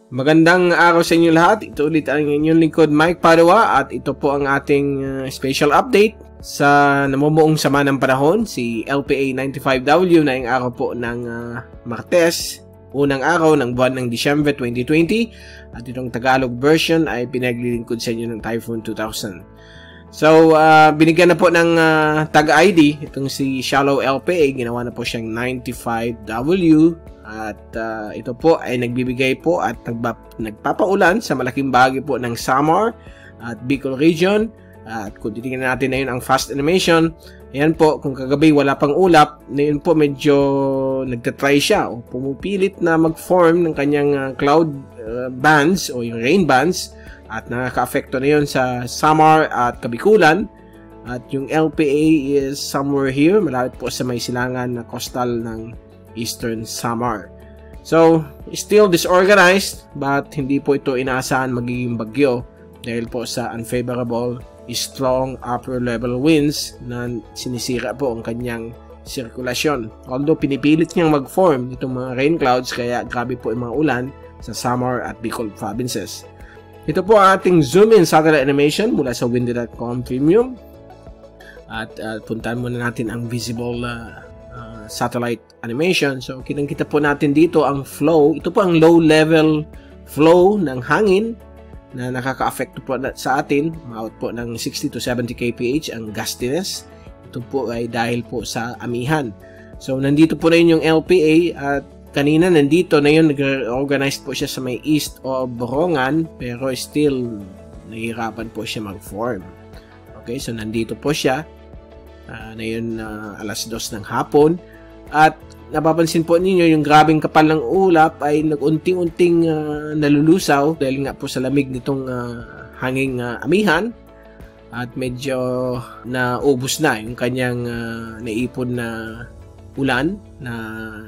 Magandang araw sa inyo lahat. Ito ulit ang inyong lingkod Mike Padua at ito po ang ating special update sa namumuong sama ng panahon, si LPA 95W na yung araw po ng Martes, unang araw ng buwan ng Disyembre 2020 at itong Tagalog version ay pinaglilingkod sa inyo ng Typhoon 2000. So, binigyan na po ng tag-ID itong si Shallow LPA, ginawa na po siyang 95W. At ito po ay nagbibigay po at nagpapaulan sa malaking bahagi po ng Samar at Bicol region. At kung titingnan natin na yun ang fast animation, ayan po, kung kagabi wala pang ulap, na yun po medyo nagtatry siya o pumupilit na mag-form ng kanyang cloud bands o yung rain bands at nakaka-affecto na yun sa Samar at Kabikulan. At yung LPA is somewhere here, malapit po sa may silangan na coastal ng Eastern Samar. So, still disorganized but hindi po ito inaasahan magiging bagyo dahil po sa unfavorable strong upper level winds na sinisira po ang kanyang sirkulasyon. Although pinipilit niyang mag-form itong mga rain clouds kaya grabe po yung mga ulan sa Samar at Bicol provinces. Ito po ang ating zoom in satellite animation mula sa windy.com premium. At puntahan muna natin ang visible satellite animation. So, kitang-kita po natin dito ang flow. Ito po ang low-level flow ng hangin na nakaka-affect po sa atin. Umabot po ng 60 to 70 kph ang gustiness. Ito po ay dahil po sa amihan. So, nandito po na yun yung LPA at kanina nandito na yun, nag-organize po siya sa may east of Borongan pero still nahihirapan po siya mag-form. Okay, so nandito po siya. Na yun alas 2 ng hapon. At napapansin po ninyo yung grabing kapal ng ulap ay nag-unting-unting nalulusaw dahil nga po sa lamig nitong hanging amihan at medyo naubos na yung kanyang naipon na ulan na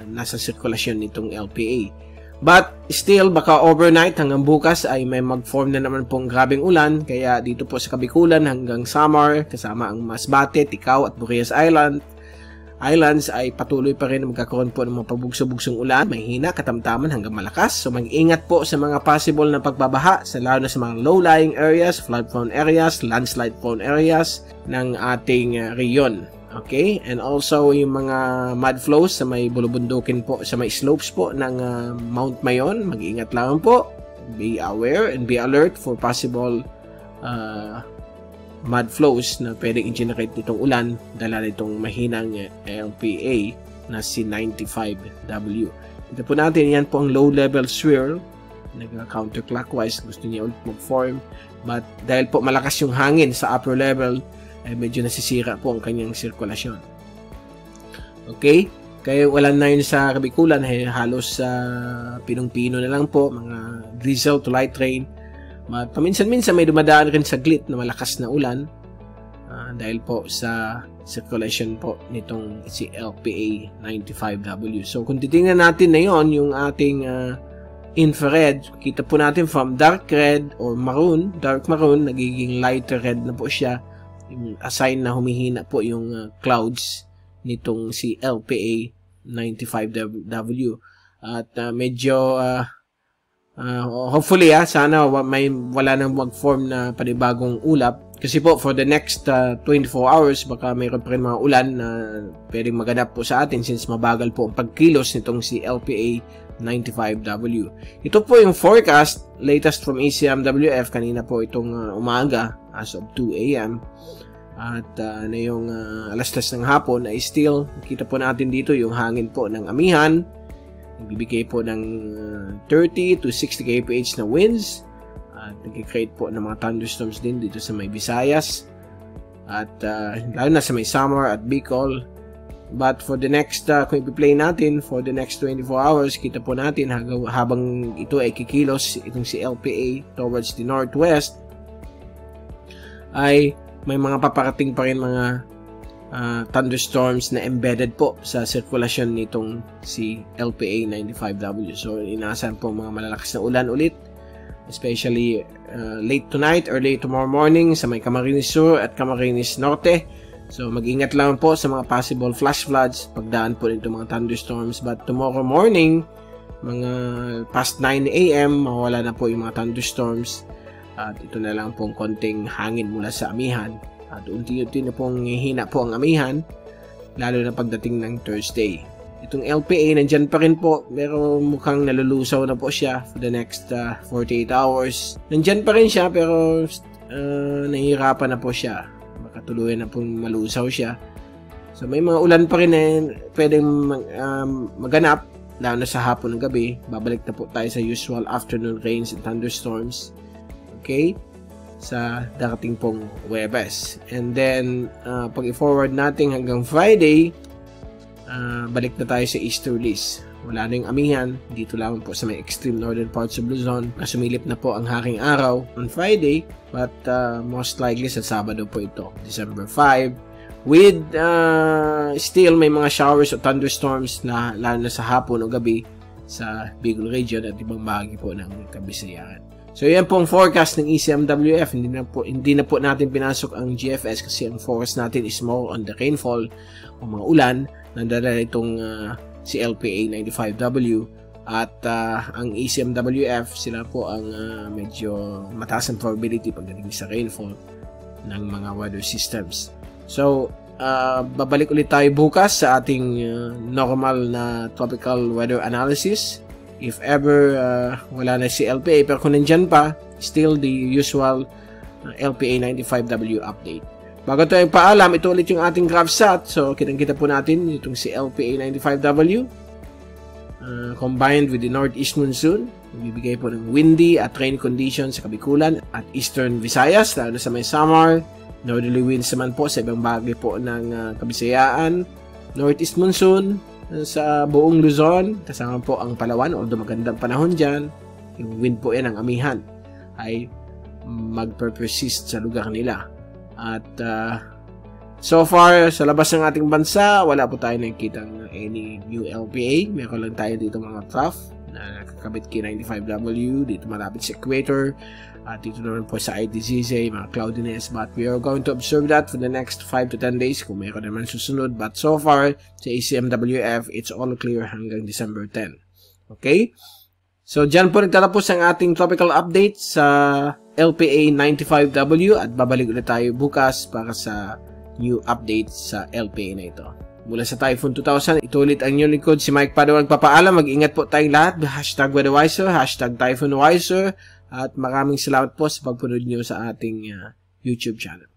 nasa sirkulasyon nitong LPA. But still, baka overnight hanggang bukas ay may mag-form na naman pong grabing ulan kaya dito po sa Kabikulan hanggang Samar kasama ang Masbate, Ticao at Burias Islands ay patuloy pa rin magkakaroon po ng mga pabugso-bugsong ulan, may hina, katamtaman hanggang malakas. So mag-ingat po sa mga possible na pagbabaha, lalo na sa mga low-lying areas, flood-prone areas, landslide-prone areas ng ating reyon. Okay? And also yung mga mud flows sa may bulubundukin po, sa may slopes po ng Mount Mayon, mag-ingat lang po. Be aware and be alert for possible mud flows na pwedeng i-generate nitong ulan dala nitong mahinang LPA na si 95W. Ito po natin, yan po ang low-level swirl. Nag-counterclockwise, gusto niya ulit mag-form. But dahil po malakas yung hangin sa upper level, ay medyo nasisira po ang kanyang sirkulasyon. Okay? Kaya wala na yun sa Kabikulan, halos pinong-pino na lang po, mga drizzle to light rain. Paminsan-minsan may dumadaan rin saglit na malakas na ulan dahil po sa circulation po nitong si LPA 95W. So kung titingnan natin na yon yung ating infrared, kita po natin from dark red or maroon, dark maroon, nagiging lighter red na po siya. A sign na humihina po yung clouds nitong si LPA 95W. At medyo hopefully sana wala nang mag-form na panibagong ulap kasi po for the next 24 hours baka mayroon pa rin mga ulan na pwedeng maganap po sa atin since mabagal po ang pagkilos nitong si LPA 95W. Ito po yung forecast latest from ECMWF kanina po itong umaga as of 2 AM at na yung alas 3 ng hapon ay still kita po natin dito yung hangin po ng amihan. Nagbibigay po ng 30 to 60 kph na winds at nag-create po ng mga thunderstorms din dito sa may Visayas at lalo na sa may Samar at Bicol. But for the next, kung i-play natin for the next 24 hours, kita po natin habang ito ay kikilos itong si LPA towards the northwest ay may mga paparating pa rin mga thunderstorms na embedded po sa sirkulasyon nitong si LPA 95W. So, inaasahan po mga malalakas na ulan ulit, especially late tonight or late tomorrow morning sa may Camarines Sur at Camarines Norte. So, mag-ingat lang po sa mga possible flash floods pagdaan po nito mga thunderstorms. But tomorrow morning, mga past 9 AM, mawala na po yung mga thunderstorms. At ito na lang pong konting hangin mula sa amihan. At unti-unti na pong hihina po ang amihan, lalo na pagdating ng Thursday. Itong LPA, nandyan pa rin po, pero mukhang nalulusaw na po siya for the next 48 hours. Nandyan pa rin siya, pero nahihirapan na po siya. Makatuluyan na pong malusaw siya. So may mga ulan pa rin na pwedeng maganap, lalo na sa hapon ng gabi. Babalik na po tayo sa usual afternoon rains and thunderstorms. Okay? Sa darating pong Huwebes. And then, pag i-forward natin hanggang Friday, balik na tayo sa easterlies. Wala na yung amihan. Dito lang po sa may extreme northern parts of Luzon. Sumilip na po ang haring araw on Friday. But most likely sa Sabado po ito, December 5. With still may mga showers o thunderstorms na lalo na sa hapon o gabi sa Bicol region at ibang bahagi po ng Kabisayaan. So yan pong forecast ng ECMWF. Hindi na po natin pinasok ang GFS kasi ang focus natin is more on the rainfall o mga ulan. Nandala itong si LPA 95W at ang ECMWF sila po ang medyo mataas ang probability pagdating sa rainfall ng mga weather systems. So, babalik ulit tayo bukas sa ating normal na tropical weather analysis. If ever wala na si LPA, pero kung nandyan pa, still the usual LPA 95W update. Bago tayo paalam, ito ulit yung ating GraphSat. So, kitang-kita po natin itong si LPA 95W combined with the northeast monsoon. Bibigay po ng windy at rain conditions sa Kabikulan at eastern Visayas, lalo na sa may Samar. Northerly winds naman po sa ibang bahagi po ng Kabisayaan. Northeast monsoon sa buong Luzon, kasama po ang Palawan, although magandang panahon dyan. Yung wind po yan, ang amihan, ay magper-persist sa lugar nila. At so far, sa labas ng ating bansa, wala po tayo nakikitang any new LPA. Meron lang tayo dito mga trough na nakakabit kay 95W, dito malapit sa equator. At dito naman po sa IDZZ, mga cloudiness. But we are going to observe that for the next 5 to 10 days kung mayroon naman susunod. But so far, sa ECMWF, it's all clear hanggang December 10. Okay? So, dyan po nagtatapos ang ating tropical update sa LPA 95W at babalik ulit tayo bukas para sa new update sa LPA na ito. Mula sa Typhoon 2000, ito ulit ang inyong likod, si Mike Padua nagpapaalam. Mag-ingat po tayong lahat. Hashtag WeatherWiser, hashtag TyphoonWiser. At maraming salamat po sa pagpunod nyo sa ating YouTube channel.